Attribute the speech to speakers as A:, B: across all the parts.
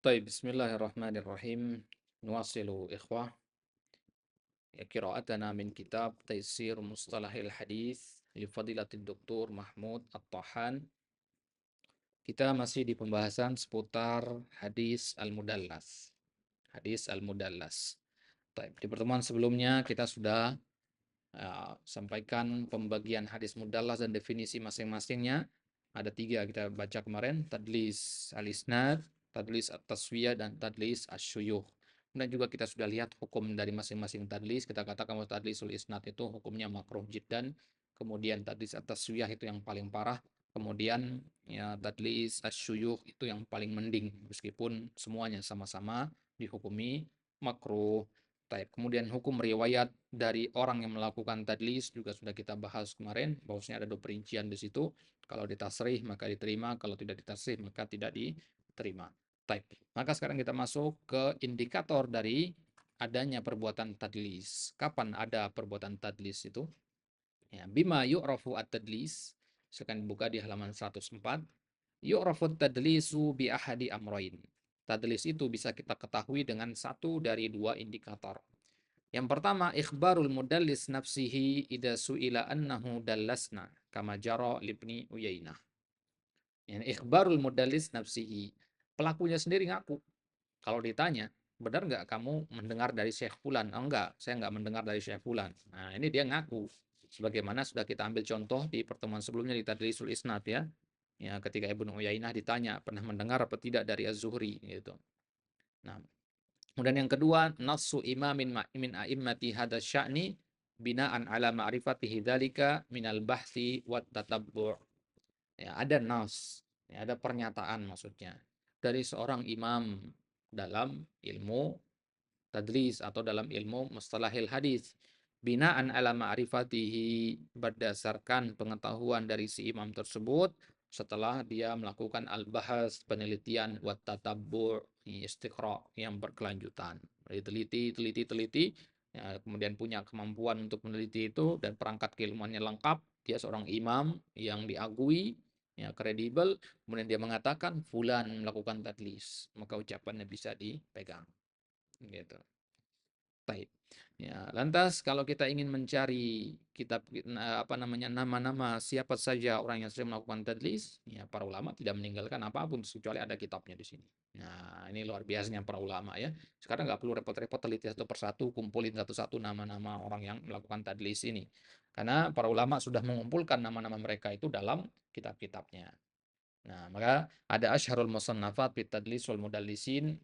A: طيب بسم الله الرحمن الرحيم. نواصل إخوة قراءتنا من كتاب تيسير مصطلح الحديث لفضيلة الدكتور محمود الطحان. Kita masih di pembahasan seputar hadis al-mudallas. Hadis al-mudallas. Baik, di pertemuan sebelumnya kita sudah sampaikan pembagian hadis mudallas dan definisi masing-masingnya. Ada 3 kita baca kemarin, tadlis al-isnad, tadlis at-taswiyah, dan tadlis asy-syuyukh. Kemudian juga kita sudah lihat hukum dari masing-masing tadlis. Kita katakan bahwa tadlisul isnad itu hukumnya makruh jiddan. Kemudian tadlis at-taswiyah itu yang paling parah. Kemudian ya tadlis asy-syuyukh itu yang paling mending meskipun semuanya sama-sama dihukumi makruh. Taib. Kemudian hukum riwayat dari orang yang melakukan tadlis juga sudah kita bahas kemarin, bahwasanya ada 2 perincian di situ. Kalau ditasrih maka diterima, kalau tidak ditasrih maka tidak diterima. Taib. Maka sekarang kita masuk ke indikator dari adanya perbuatan tadlis. Kapan ada perbuatan tadlis itu? Ya, bima yu'rafu at-tadlis. Sekarang buka di halaman 104. Yu'rafu at-tadlisu bi ahadi amrain. Tadlis itu bisa kita ketahui dengan satu dari 2 indikator. Yang pertama, ikhbarul mudallis nafsihi idza su'ila annahu dallasna kama jara libni Uyainah. Yani ikhbarul mudallis nafsihi. Pelakunya sendiri ngaku. Kalau ditanya, benar nggak kamu mendengar dari Syekh Fulan? Oh, enggak, saya nggak mendengar dari Syekh Fulan. Nah, ini dia ngaku. Sebagaimana sudah kita ambil contoh di pertemuan sebelumnya di Tadlisul Isnad ya. Ya, ketika Ibnu Uyainah ditanya, pernah mendengar apa tidak dari Az-Zuhri gitu. Nah, kemudian yang kedua, nasu imamin min a'immati hadza sya'ni binaan ala ma'rifatihi dzalika minal bahsi wat tatabbu'. Ya, ada nas, ya, ada pernyataan maksudnya dari seorang imam dalam ilmu tadlis atau dalam ilmu mustalahil hadis. Binaan ala ma'rifatihi, berdasarkan pengetahuan dari si imam tersebut setelah dia melakukan al-bahas, penelitian, wat tatabbu', istiqra' yang berkelanjutan. Teliti, teliti, teliti, ya, kemudian punya kemampuan untuk meneliti itu dan perangkat keilmuannya lengkap. Dia seorang imam yang diakui, ya, kredibel, kemudian dia mengatakan fulan melakukan tadlis, maka ucapannya bisa dipegang. Gitu. Baik. Ya, lantas kalau kita ingin mencari kitab apa namanya nama-nama siapa saja orang yang sering melakukan tadlis, ya para ulama tidak meninggalkan apapun kecuali ada kitabnya di sini. Nah, ini luar biasanya para ulama ya. Sekarang nggak perlu repot-repot teliti satu persatu, kumpulin satu-satu nama-nama orang yang melakukan tadlis ini. Karena para ulama sudah mengumpulkan nama-nama mereka itu dalam kitab-kitabnya. Nah, maka ada Asyharul Musannafat fit Tadlis wal Mudallisin.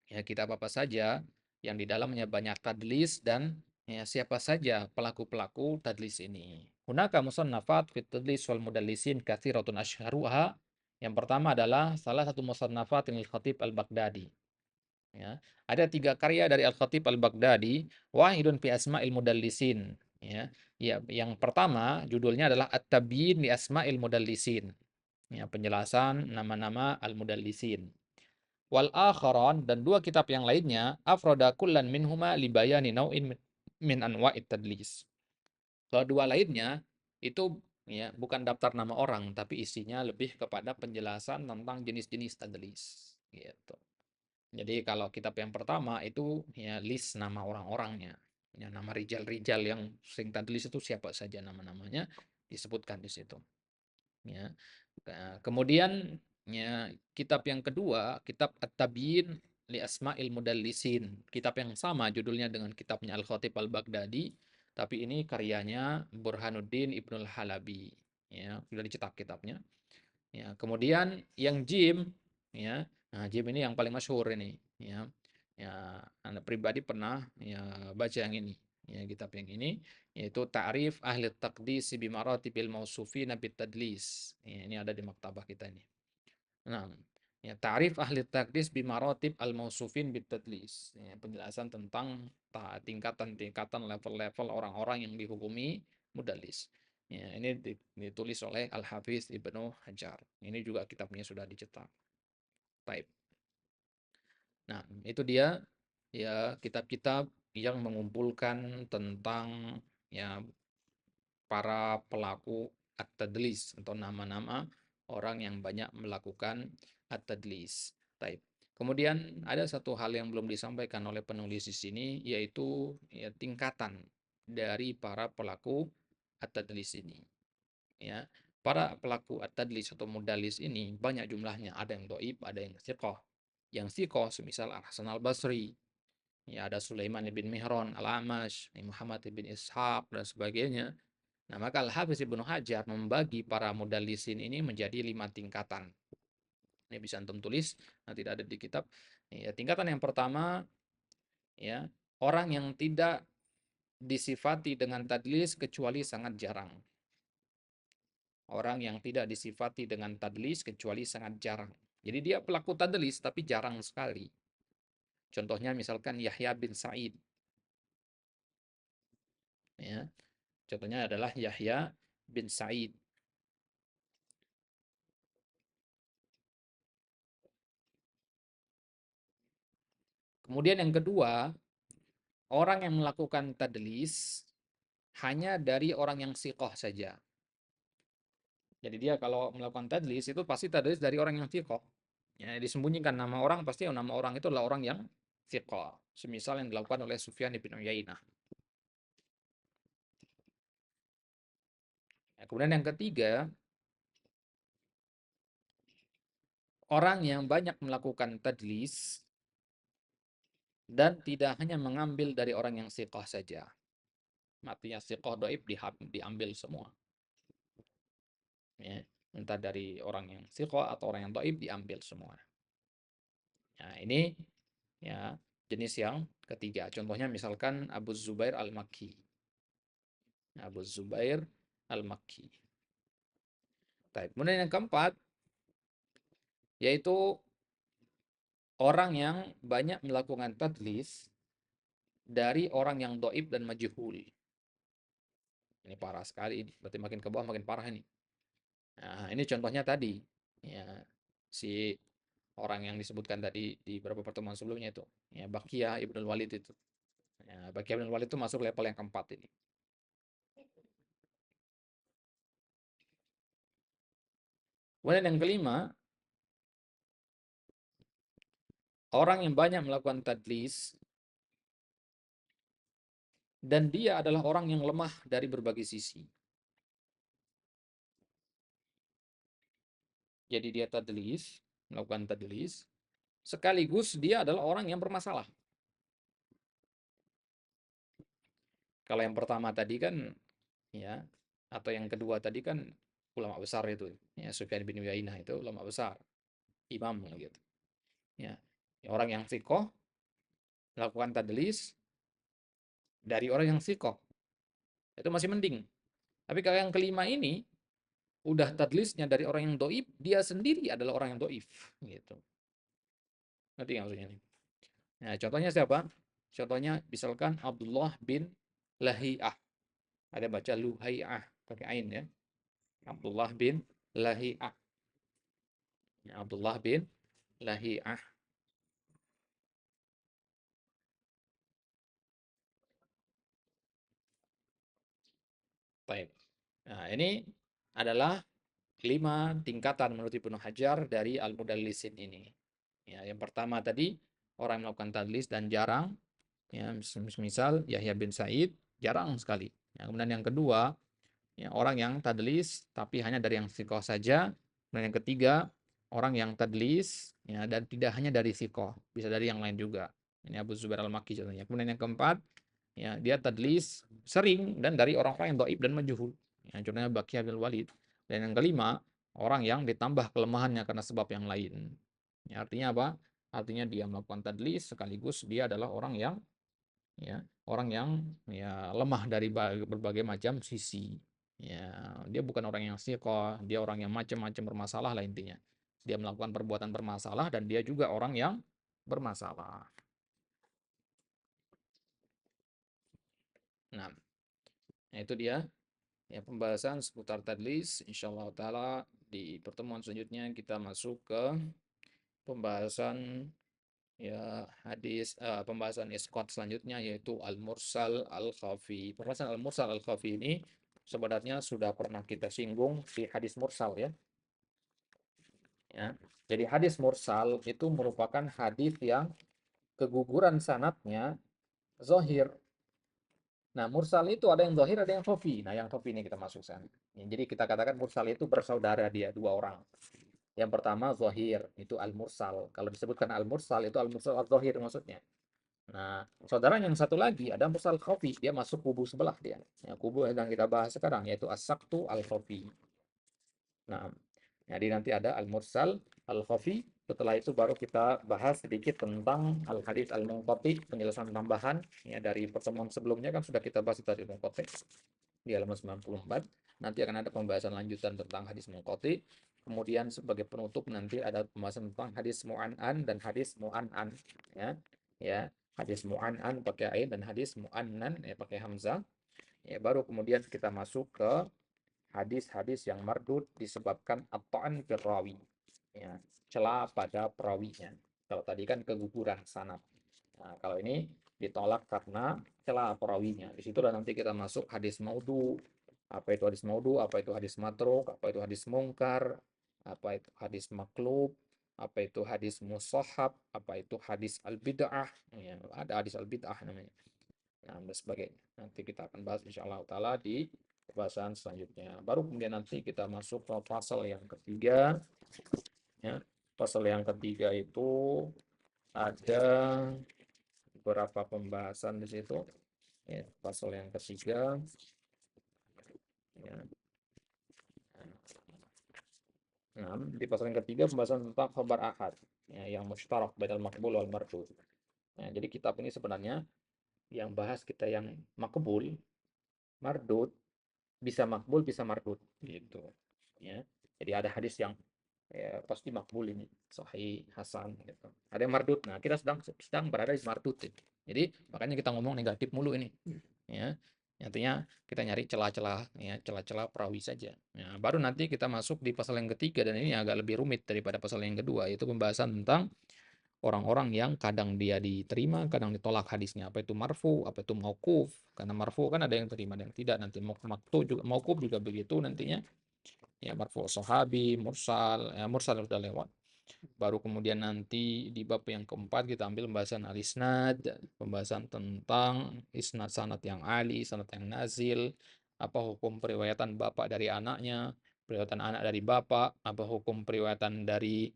A: Ya, kitab apa saja yang di dalamnya banyak tadlis dan ya, siapa saja pelaku-pelaku tadlis ini. Hunaka musannafat fit tadlis wal mudallisin katsiratun asyharuha. Yang pertama adalah salah satu musannafat Al-Khatib Al-Baghdadi. Ya, ada 3 karya dari Al-Khatib Al-Baghdadi, wahidun fi asma'il mudallisin. Ya, ya, yang pertama judulnya adalah At-Tabyin li Asma'il Mudallisin. Ya, penjelasan nama-nama al-mudallisin. Wal akharan, dan 2 kitab yang lainnya, afrada kullan minhuma li bayani nau'in min anwa'it tadlis. Kalau 2 lainnya itu ya bukan daftar nama orang tapi isinya lebih kepada penjelasan tentang jenis-jenis tadlis gitu. Jadi kalau kitab yang pertama itu ya list nama orang-orangnya. Ya, nama rijal-rijal yang sering tadlis itu siapa saja nama-namanya disebutkan di situ. Ya. Kemudian ya, kitab yang kedua, kitab At-Tabyin li Asma'il Mudallisin. Kitab yang sama judulnya dengan kitabnya Al-Khatib Al-Baghdadi, tapi ini karyanya Burhanuddin Ibnul Halabi. Ya, sudah dicetak kitabnya. Ya, kemudian yang Jim, ya. Nah, Jim ini yang paling masyhur ini, ya. Ya, Anda pribadi pernah ya baca yang ini, ya kitab yang ini yaitu Ta'rif Ahli Taqdis bi Maratibil Mausufina bit Tadlis. Ya, ini ada di maktabah kita ini. Nah, ya Ta'rif Ahli Taqdis bi Maratib Al-Mausufin bit Tadlis. Ya, penjelasan tentang tingkatan-tingkatan level-level orang-orang yang dihukumi mudallis. Ya, ini ditulis oleh Al-Hafiz Ibnu Hajar. Ini juga kitabnya sudah dicetak. Baik. Nah, itu dia ya kitab-kitab yang mengumpulkan tentang ya para pelaku at-tadlis atau nama-nama orang yang banyak melakukan at-tadlis. Baik. Kemudian ada satu hal yang belum disampaikan oleh penulis di sini, yaitu ya, tingkatan dari para pelaku at-tadlis ini. Ya, para pelaku at-tadlis atau mudalis ini banyak jumlahnya. Ada yang doib, ada yang thiqah. Yang thiqah semisal Al-Hasan Al-Basri, ya ada Sulaiman bin Mihran, Al-Amash, Muhammad bin Ishaq dan sebagainya. Nah, maka Al-Hafiz Ibnu Hajar membagi para mudalisin ini menjadi 5 tingkatan. Ini bisa antum tulis, nah, tidak ada di kitab. Ya, tingkatan yang pertama, ya, orang yang tidak disifati dengan tadlis kecuali sangat jarang. Orang yang tidak disifati dengan tadlis kecuali sangat jarang. Jadi dia pelaku tadlis tapi jarang sekali. Contohnya misalkan Yahya bin Sa'id. Ya, contohnya adalah Yahya bin Sa'id. Kemudian yang kedua, orang yang melakukan tadlis hanya dari orang yang siqah saja. Jadi dia kalau melakukan tadlis itu pasti tadlis dari orang yang siqah. Ya, disembunyikan nama orang, pasti nama orang itu adalah orang yang siqah. Semisal yang dilakukan oleh Sufyan bin Uyainah. Ya, kemudian yang ketiga, orang yang banyak melakukan tadlis dan tidak hanya mengambil dari orang yang siqah saja. Artinya siqah doib diambil semua. Ya, entah dari orang yang siqah atau orang yang doib diambil semua. Nah, ini ya jenis yang ketiga. Contohnya misalkan Abu Zubair Al-Makki. Abu Zubair Al-Makki. Kemudian yang keempat, yaitu orang yang banyak melakukan tadlis dari orang yang doib dan majhul. Ini parah sekali ini. Berarti makin ke bawah makin parah ini. Nah, ini contohnya tadi. Ya, si orang yang disebutkan tadi di beberapa pertemuan sebelumnya itu. Ya, Baqiyah Ibnul Walid itu. Ya, Baqiyah Ibnul Walid itu masuk level yang keempat ini. Kemudian yang kelima, orang yang banyak melakukan tadlis dan dia adalah orang yang lemah dari berbagai sisi. Jadi dia tadlis, melakukan tadlis, sekaligus dia adalah orang yang bermasalah. Kalau yang pertama tadi kan, ya, atau yang kedua tadi kan ulama besar itu, ya, Sufyan bin Uyainah itu ulama besar, imam gitu. Ya, orang yang sikoh melakukan tadlis dari orang yang sikoh itu masih mending. Tapi kalau yang kelima ini udah tadlisnya dari orang yang doib, dia sendiri adalah orang yang doib, gitu. Ngerti nggak maksudnya ini? Nah, contohnya siapa? Contohnya misalkan Abdullah bin Lahi'ah. Ada baca Luhai'ah pakai ain ya. Abdullah bin Lahi'ah. Ya, Abdullah bin Lahi'ah. Baik. Nah, ini adalah 5 tingkatan menurut Ibnu Hajar dari Al-Mudallisin ini. Ya, yang pertama tadi orang yang melakukan tadlis dan jarang, ya, misal Yahya bin Sa'id jarang sekali. Ya, kemudian yang kedua, ya, orang yang tadlis tapi hanya dari yang sikoh saja. Kemudian yang ketiga, orang yang tadlis ya, dan tidak hanya dari sikoh, bisa dari yang lain juga. Ini Abu Zubair Al-Makki contohnya. Kemudian yang keempat, ya, dia tadlis sering dan dari orang-orang yang doib dan majhul. Ya, contohnya Baqiyah bin Walid. Dan yang kelima, orang yang ditambah kelemahannya karena sebab yang lain. Ya, artinya apa? Artinya dia melakukan tadlis sekaligus dia adalah orang yang, ya, orang yang ya lemah dari berbagai macam sisi. Ya, dia bukan orang yang siqah, dia orang yang macam-macam bermasalah lah intinya. Dia melakukan perbuatan bermasalah dan dia juga orang yang bermasalah. Nah, itu dia ya pembahasan seputar tadlis. Insyaallah taala di pertemuan selanjutnya kita masuk ke pembahasan ya pembahasan isqat selanjutnya yaitu al-mursal al-khafi. Pembahasan al-mursal al-khafi ini sebenarnya sudah pernah kita singgung di hadis mursal ya. ya. Jadi hadis mursal itu merupakan hadis yang keguguran sanadnya zahir. Nah, mursal itu ada yang zahir, ada yang khafi. Nah, yang khafi ini kita masuk sana. Ya, jadi kita katakan mursal itu bersaudara dia, dua orang. Yang pertama zahir, itu al-mursal. Kalau disebutkan al-mursal, itu al-mursal al-zahir maksudnya. Nah, saudara yang satu lagi ada mursal khafi, dia masuk kubu sebelah dia. Ya, kubu yang kita bahas sekarang yaitu as-saktu al-khafi. Nah, jadi nanti ada al-mursal, al-khafi. Setelah itu baru kita bahas sedikit tentang al-hadits al-munqati, penjelasan tambahan ya dari pertemuan sebelumnya kan sudah kita bahas tadi munqati di halaman 94. Nanti akan ada pembahasan lanjutan tentang hadis munqati. Kemudian sebagai penutup nanti ada pembahasan tentang hadis mu'an'an dan hadis mu'an'an ya. Ya, hadis mu'an'an pakai ain dan hadis mu'annan ya pakai hamzah. Ya, baru kemudian kita masuk ke hadis-hadis yang mardud disebabkan at-ta'an fil rawi. Ya, celah pada perawinya. Kalau tadi kan keguguran sanad. Nah, kalau ini ditolak karena celah perawinya. Di situ nanti kita masuk hadis maudhu. Apa itu hadis maudhu? Apa itu hadis matruk? Apa itu hadis mungkar? Apa itu hadis maklub? Apa itu hadis musahab? Apa itu hadis al-bid'ah? Ya, ada hadis al-bid'ah namanya. Nah, dan sebagainya. Nanti kita akan bahas insyaallah taala di pembahasan selanjutnya. Baru kemudian nanti kita masuk ke pasal yang ketiga. Ya. Pasal yang ketiga itu ada beberapa pembahasan di situ. Ya, pasal yang ketiga. Ya. Nah, di pasal yang ketiga pembahasan tentang khabar ahad. Ya, yang musytarak bainal maqbul wal mardud. Nah, jadi kitab ini sebenarnya yang bahas kita yang makbul, mardud, bisa makbul, bisa mardud gitu. Ya. Jadi ada hadis yang ya, pasti makbul ini, sahih, hasan gitu. Ada yang mardud. Nah, kita sedang berada di mardud ini. Jadi makanya kita ngomong negatif mulu ini. Ya. Artinya kita nyari celah-celah ya, celah-celah perawi saja. Ya, baru nanti kita masuk di pasal yang ketiga dan ini agak lebih rumit daripada pasal yang kedua, yaitu pembahasan tentang orang-orang yang kadang dia diterima, kadang ditolak hadisnya. Apa itu marfu, apa itu mauquf. Karena marfu kan ada yang terima, ada yang tidak. Nanti maktu juga mauquf juga begitu nantinya. Ya marfu sahabi, mursal, ya mursal sudah lewat. Baru kemudian nanti di bab yang keempat kita ambil pembahasan al-isnad, pembahasan tentang isnad sanad yang ali, sanad yang nazil, apa hukum periwayatan bapak dari anaknya, periwayatan anak dari bapak, apa hukum periwayatan dari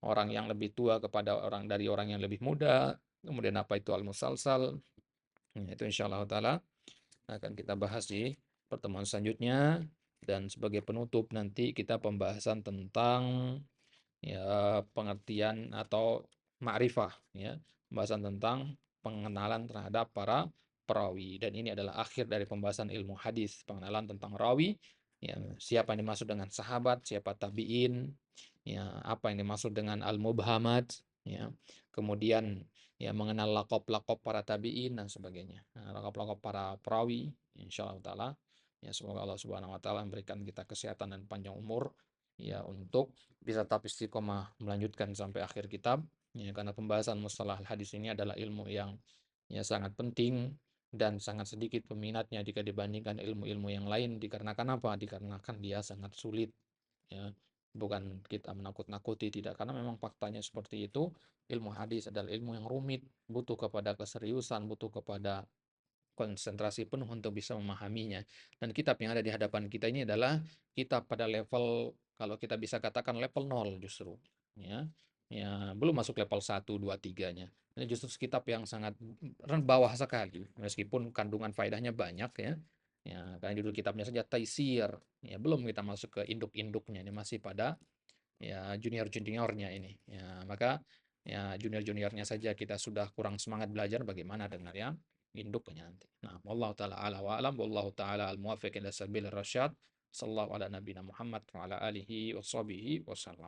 A: orang yang lebih tua kepada orang yang lebih muda, kemudian apa itu al-musalsal. Itu insyaallah taala akan kita bahas di pertemuan selanjutnya dan sebagai penutup nanti kita pembahasan tentang ya pengertian atau ma'rifah ya, pembahasan tentang pengenalan terhadap para perawi dan ini adalah akhir dari pembahasan ilmu hadis, pengenalan tentang rawi ya, siapa yang dimaksud dengan sahabat, siapa tabi'in, ya apa yang dimaksud dengan al-mubhamat ya, kemudian ya mengenal lakop-lakop para tabi'in dan sebagainya. Nah, lakop-lakop para perawi insyaallah taala ya, semoga Allah Subhanahu wa taala memberikan kita kesehatan dan panjang umur ya untuk bisa tetap istiqomah melanjutkan sampai akhir kitab ya, karena pembahasan mustalah hadis ini adalah ilmu yang ya sangat penting dan sangat sedikit peminatnya jika dibandingkan ilmu-ilmu yang lain. Dikarenakan apa? Dikarenakan dia sangat sulit ya, bukan kita menakut-nakuti, tidak, karena memang faktanya seperti itu. Ilmu hadis adalah ilmu yang rumit, butuh kepada keseriusan, butuh kepada konsentrasi penuh untuk bisa memahaminya. Dan kitab yang ada di hadapan kita ini adalah kitab pada level, kalau kita bisa katakan level 0 justru. Ya, ya belum masuk level 1, 2, 3-nya. Ini justru kitab yang sangat bawah sekali, meskipun kandungan faedahnya banyak ya. Ya, karena judul kitabnya saja Taisir. Ya, belum kita masuk ke induk-induknya, ini masih pada ya junior-juniornya ini. Ya, maka ya junior-juniornya saja kita sudah kurang semangat belajar, bagaimana dengan yang induknya nanti. Nah, wallahu taala ala wa alam, wallahu taala al muwaffiq ila sabilir rasyad. Sallallahu ala nabiyina Muhammad wa ala alihi wa sahbihi wasallam.